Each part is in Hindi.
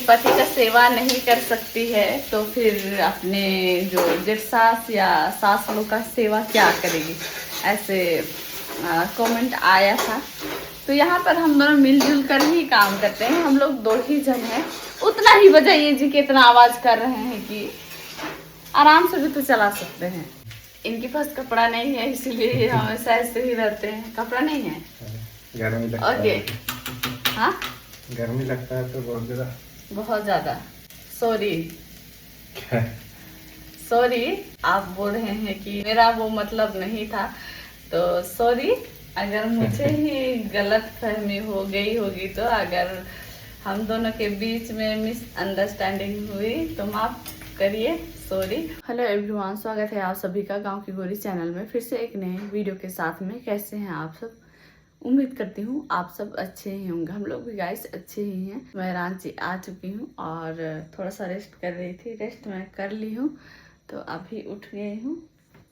पति का सेवा नहीं कर सकती है तो फिर अपने जो जेठ सास या सास लोग का सेवा क्या करेगी, ऐसे कमेंट आया था। तो यहाँ पर हम दोनों मिलजुल कर ही काम करते हैं, हम लोग 2 ही जन हैं। उतना ही बजाइए जी कि इतना आवाज कर रहे हैं कि आराम से भी तो चला सकते हैं। इनके पास कपड़ा नहीं है इसीलिए हमेशा ऐसे ही रहते हैं। कपड़ा नहीं है, गर्मी लगता है। ओके, हाँ गर्मी लगता है तो बहुत ज्यादा। सॉरी, आप बोल रहे हैं कि मेरा वो मतलब नहीं था, तो सॉरी अगर मुझे ही गलत फहमी हो गई होगी। तो अगर हम दोनों के बीच में मिसअंडरस्टैंडिंग हुई तो माफ करिए, सॉरी। हेलो एवरीवन, स्वागत है आप सभी का गांव की गोरी चैनल में फिर से एक नए वीडियो के साथ में। कैसे हैं आप सब? उम्मीद करती हूँ आप सब अच्छे ही होंगे। हम लोग भी गाइस अच्छे ही हैं। मैं रांची आ चुकी हूँ और थोड़ा सा रेस्ट कर रही थी। रेस्ट मैं कर ली हूँ तो अभी उठ गई हूँ।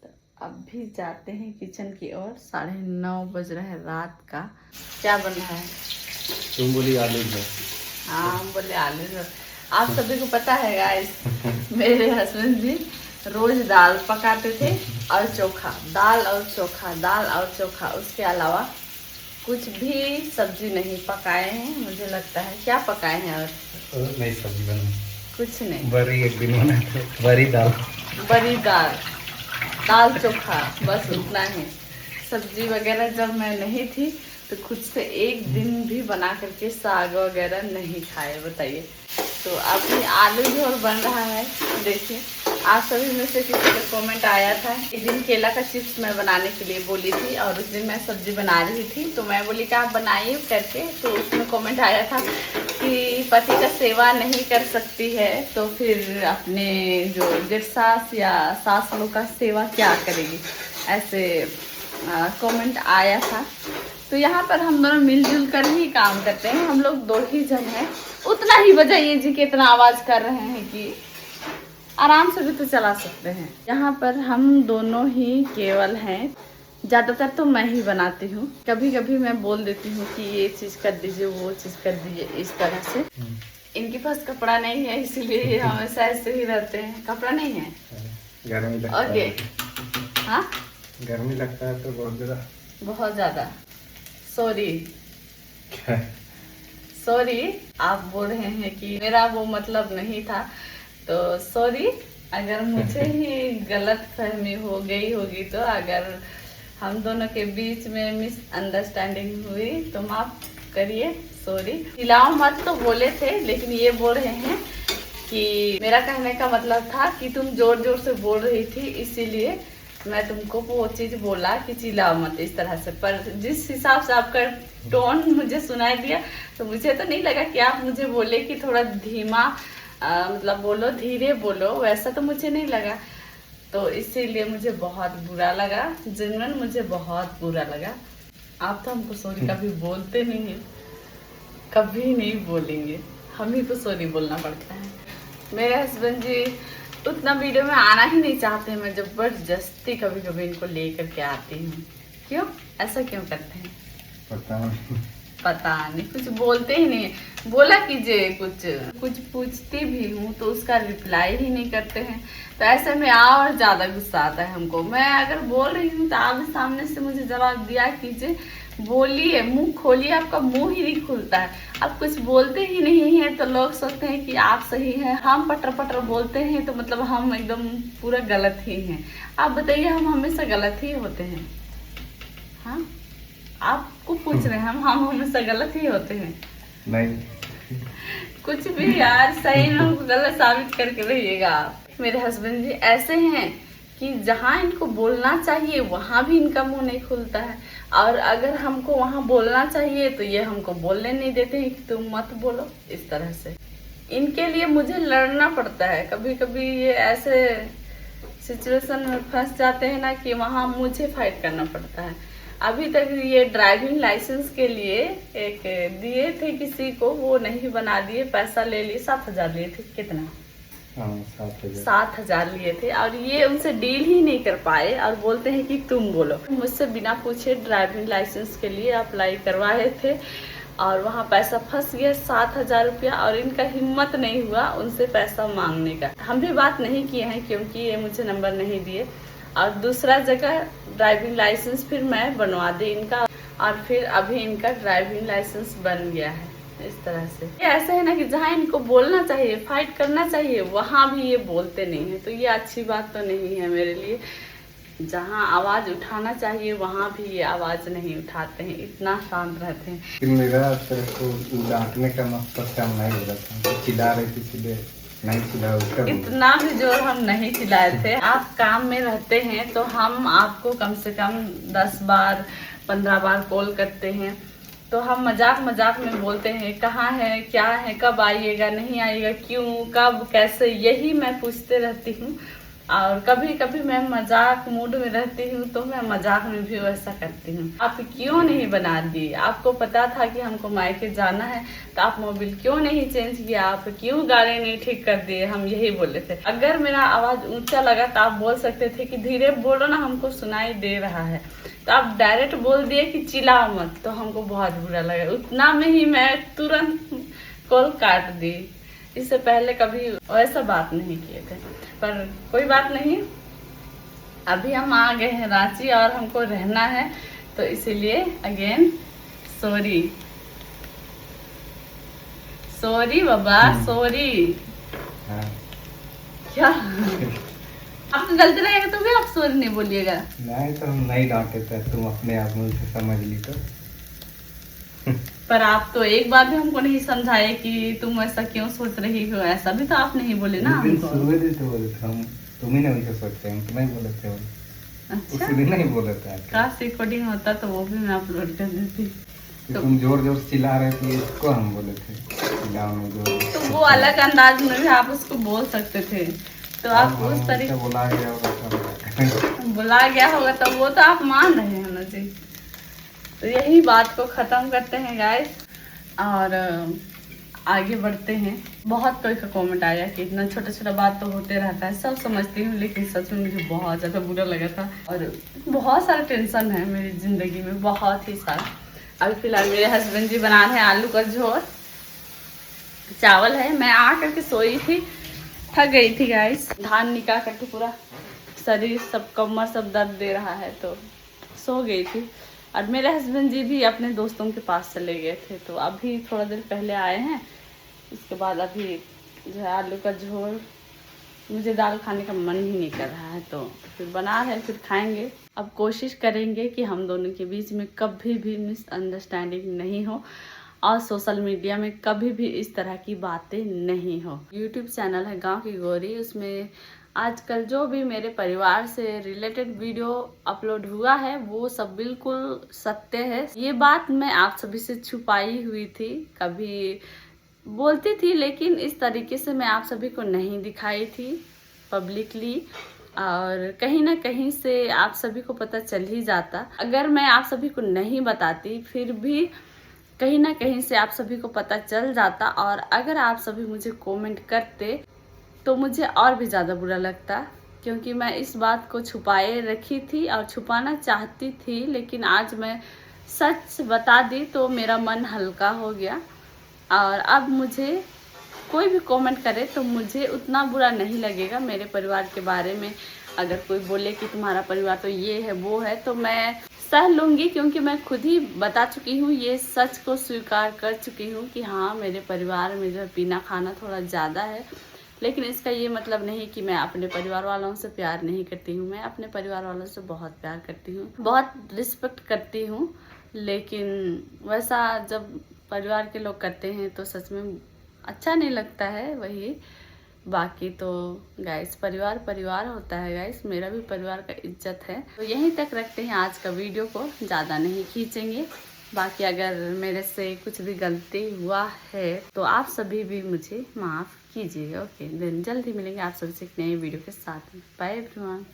तो अभी जाते हैं किचन की ओर। 9:30 बज रहे हैं रात का। क्या बन रहा है? तुम बोली आलू है। हाँ, हम बोले आलू है। आप सभी को पता है गाइस, मेरे हस्बैंड जी रोज दाल पकाते थे और चोखा, दाल और चोखा, उसके अलावा कुछ भी सब्जी नहीं पकाए हैं। मुझे लगता है क्या पकाए हैं और नहीं सब्जी बनी, कुछ नहीं। बरी एक दिन बना था, बरी दाल चोखा, बस उतना ही। सब्जी वगैरह जब मैं नहीं थी तो खुद से एक दिन भी बना करके साग वगैरह नहीं खाए, बताइए। तो अभी आलू झोल बन रहा है। देखिए, आप सभी में से किसी का कमेंट आया था। एक दिन केला का चिप्स मैं बनाने के लिए बोली थी और उस दिन मैं सब्जी बना रही थी तो मैं बोली कि आप बनाइए करके। तो उसमें कमेंट आया था कि पति का सेवा नहीं कर सकती है तो फिर अपने जो जेठ सास या सास लोग का सेवा क्या करेगी, ऐसे कमेंट आया था। तो यहाँ पर हम दोनों मिलजुल कर ही काम करते हैं, हम लोग 2 ही जन हैं। उतना ही बजाइए जी कि इतना आवाज कर रहे हैं कि आराम से भी तो चला सकते हैं। यहाँ पर हम दोनों ही केवल हैं। ज्यादातर तो मैं ही बनाती हूँ, कभी कभी मैं बोल देती हूँ कि ये चीज कर दीजिए, वो चीज कर दीजिए, इस तरह से। इनके पास कपड़ा नहीं है इसीलिए हमेशा ऐसे ही रहते हैं। कपड़ा नहीं है, गर्मी लगता है। ओके, हाँ गर्मी लगता है तो बहुत ज्यादा। सॉरी, आप बोल रहे हैं कि मेरा वो मतलब नहीं था, तो सॉरी अगर मुझे ही गलत फहमी हो गई होगी। तो अगर हम दोनों के बीच में मिसअंडरस्टैंडिंग हुई तो माफ करिए, सॉरी। हिलाओ मत तो बोले थे, लेकिन ये बोल रहे हैं कि मेरा कहने का मतलब था कि तुम जोर जोर से बोल रही थी इसीलिए मैं तुमको वो चीज बोला कि चिल्लाओ मत, इस तरह से। पर जिस हिसाब से आपका टोन मुझे सुनाई दिया तो मुझे तो नहीं लगा कि आप मुझे बोले कि थोड़ा धीमा मतलब बोलो, धीरे बोलो, वैसा तो मुझे नहीं लगा। तो इसीलिए मुझे बहुत बुरा लगा, जेन्युइन मुझे बहुत बुरा लगा। आप तो हमको सॉरी कभी बोलते नहीं है, कभी नहीं बोलेंगे, हम ही को सॉरी बोलना पड़ता है। मेरे हस्बैंड जी उतना वीडियो में आना ही नहीं चाहते, मैं जबरदस्ती कभी कभी इनको लेकर के आती हूँ। क्यों ऐसा क्यों करते हैं पता नहीं, कुछ बोलते ही नहीं। बोला कीजिए, कुछ पूछती भी हूँ तो उसका रिप्लाई ही नहीं करते हैं। तो ऐसे में और ज्यादा गुस्सा आता है हमको। मैं अगर बोल रही हूँ तो आप सामने से मुझे जवाब दिया कीजिए, बोलिए, मुंह खोलिए, आपका मुंह ही नहीं खुलता है। आप कुछ बोलते ही नहीं है तो लोग सोचते हैं कि आप सही हैं। हम पटर पटर बोलते हैं तो मतलब हम एकदम पूरा गलत ही हैं। आप बताइए, हम हमेशा गलत ही होते हैं? हाँ, आपको पूछ रहे हैं, हम हमेशा गलत ही होते हैं? नहीं, कुछ भी यार, सही में हमको गलत साबित करके रहिएगा आप। मेरे हस्बैंड जी ऐसे हैं कि जहाँ इनको बोलना चाहिए वहां भी इनका मुंह नहीं खुलता है, और अगर हमको वहां बोलना चाहिए तो ये हमको बोलने नहीं देते हैं कि तुम मत बोलो, इस तरह से। इनके लिए मुझे लड़ना पड़ता है। कभी कभी ये ऐसे सिचुएशन में फंस जाते हैं ना कि वहां मुझे फाइट करना पड़ता है। अभी तक ये ड्राइविंग लाइसेंस के लिए एक दिए थे किसी को, वो नहीं बना दिए, पैसा ले लिए, 7,000 लिए थे। कितना? 7,000 लिए थे और ये उनसे डील ही नहीं कर पाए और बोलते हैं कि तुम बोलो। मुझसे बिना पूछे ड्राइविंग लाइसेंस के लिए अप्लाई करवाए थे और वहाँ पैसा फंस गया 7,000 रुपया, और इनका हिम्मत नहीं हुआ उनसे पैसा मांगने का। हम भी बात नहीं किए हैं क्योंकि ये मुझे नंबर नहीं दिए। और दूसरा जगह ड्राइविंग लाइसेंस फिर मैं बनवा दी इनका, और फिर अभी इनका ड्राइविंग लाइसेंस बन गया है। इस तरह से ये ऐसा है ना कि जहाँ इनको बोलना चाहिए, फाइट करना चाहिए, वहाँ भी ये बोलते नहीं है। तो ये अच्छी बात तो नहीं है मेरे लिए। जहाँ आवाज उठाना चाहिए वहाँ भी ये आवाज नहीं उठाते हैं, इतना शांत रहते हैं। मेरा तेरे को डांटने का मकसद काम नहीं हो रहा था, चिल्ला रही थी इसलिए नहीं चिल्ला उसका। इतना भी जोर हम नहीं चिल्लाए थे। आप काम में रहते हैं तो हम आपको कम से कम 10 बार 15 बार कॉल करते हैं, तो हम मजाक मजाक में बोलते हैं कहाँ है, क्या है, कब आइएगा, नहीं आइएगा, क्यों, कब, कैसे, यही मैं पूछते रहती हूँ। और कभी कभी मैं मजाक मूड में रहती हूँ तो मैं मजाक में भी वैसा करती हूँ। आप क्यों नहीं बना दिए? आपको पता था कि हमको मायके जाना है तो आप मोबाइल क्यों नहीं चेंज किया? आप क्यों गाड़ी नहीं ठीक कर दिए? हम यही बोले थे। अगर मेरा आवाज ऊंचा लगा तो आप बोल सकते थे कि धीरे बोलो ना, हमको सुनाई दे रहा है। तो आप डायरेक्ट बोल दिए कि चिल्लाओ मत, तो हमको बहुत बुरा लगा। उतना में ही मैं तुरंत कॉल काट दी। इससे पहले कभी वैसा बात नहीं किए थे, पर कोई बात नहीं। अभी हम आ गए हैं रांची और हमको रहना है, तो इसीलिए अगेन सॉरी। सॉरी बाबा, सॉरी। हाँ। क्या आपको गलती लगेगा तो भी आप सॉरी नहीं बोलिएगा। नहीं तो हम नहीं डांटे थे, तुम अपने आप में उसे समझ ली तो। पर आप तो एक बार भी हमको नहीं समझाए कि तुम ऐसा क्यों सोच रही हो, ऐसा भी तो आप नहीं बोले ना हमको। शुरू में तो बोले थे हम, तुम ही नहीं उसे सोचते, हम तो नहीं बोले थे। अच्छा, उसी दिन नहीं बोले थे। काश रिकॉर्डिंग होता तो वो भी मैं अपलोड कर देती। तो तुम जोर जोर से चिल्ला रहे थे, इसको हम बोले थे चिल्लाओ नहीं जोर। तो वो अलग अंदाज में भी आप उसको बोल सकते थे, तो आप उस तरीके बुला गया होगा, बुला गया होगा तो वो तो आप मान रहे हैं ना जी। तो यही बात को खत्म करते हैं गाइस और आगे बढ़ते हैं। बहुत कोई का कमेंट आया कि इतना छोटा छोटा बात तो होते रहता है, सब समझती हूँ, लेकिन सच में मुझे बहुत ज़्यादा बुरा लगा था और बहुत सारा टेंशन है मेरी ज़िंदगी में, बहुत ही सारा। अभी फिलहाल मेरे हस्बैंड जी बना रहे हैं आलू का झोल, चावल है। मैं आ करके सोई थी, थक गई थी गाइस, धान निकाल करके पूरा शरीर सब कमर सब दर्द दे रहा है, तो सो गई थी। और मेरे हस्बैंड जी भी अपने दोस्तों के पास चले गए थे, तो अभी थोड़ा देर पहले आए हैं। इसके बाद अभी जो है आलू का झोल, मुझे दाल खाने का मन ही नहीं कर रहा है, तो फिर बना है, फिर खाएंगे। अब कोशिश करेंगे कि हम दोनों के बीच में कभी भी मिसअंडरस्टैंडिंग नहीं हो और सोशल मीडिया में कभी भी इस तरह की बातें नहीं हो। यूट्यूब चैनल है गांव की गौरी, उसमें आजकल जो भी मेरे परिवार से रिलेटेड वीडियो अपलोड हुआ है वो सब बिल्कुल सत्य है। ये बात मैं आप सभी से छुपाई हुई थी, कभी बोलती थी, लेकिन इस तरीके से मैं आप सभी को नहीं दिखाई थी पब्लिकली, और कहीं ना कहीं से आप सभी को पता चल ही जाता। अगर मैं आप सभी को नहीं बताती फिर भी कहीं ना कहीं से आप सभी को पता चल जाता, और अगर आप सभी मुझे कमेंट करते तो मुझे और भी ज़्यादा बुरा लगता, क्योंकि मैं इस बात को छुपाए रखी थी और छुपाना चाहती थी, लेकिन आज मैं सच बता दी तो मेरा मन हल्का हो गया। और अब मुझे कोई भी कमेंट करे तो मुझे उतना बुरा नहीं लगेगा मेरे परिवार के बारे में। अगर कोई बोले कि तुम्हारा परिवार तो ये है वो है, तो मैं सह लूँगी, क्योंकि मैं खुद ही बता चुकी हूँ, ये सच को स्वीकार कर चुकी हूँ कि हाँ मेरे परिवार में जो है पीना खाना थोड़ा ज़्यादा है। लेकिन इसका ये मतलब नहीं कि मैं अपने परिवार वालों से प्यार नहीं करती हूँ। मैं अपने परिवार वालों से बहुत प्यार करती हूँ, बहुत रिस्पेक्ट करती हूँ, लेकिन वैसा जब परिवार के लोग करते हैं तो सच में अच्छा नहीं लगता है। वही बाकी तो गाइस परिवार परिवार होता है गाइस, मेरा भी परिवार का इज्जत है। तो यहीं तक रखते हैं आज का वीडियो को, ज़्यादा नहीं खींचेंगे। बाकी अगर मेरे से कुछ भी गलती हुआ है तो आप सभी भी मुझे माफ़ कीजिएगा। ओके, देन जल्दी मिलेंगे आप सबसे एक नए वीडियो के साथ। Bye everyone.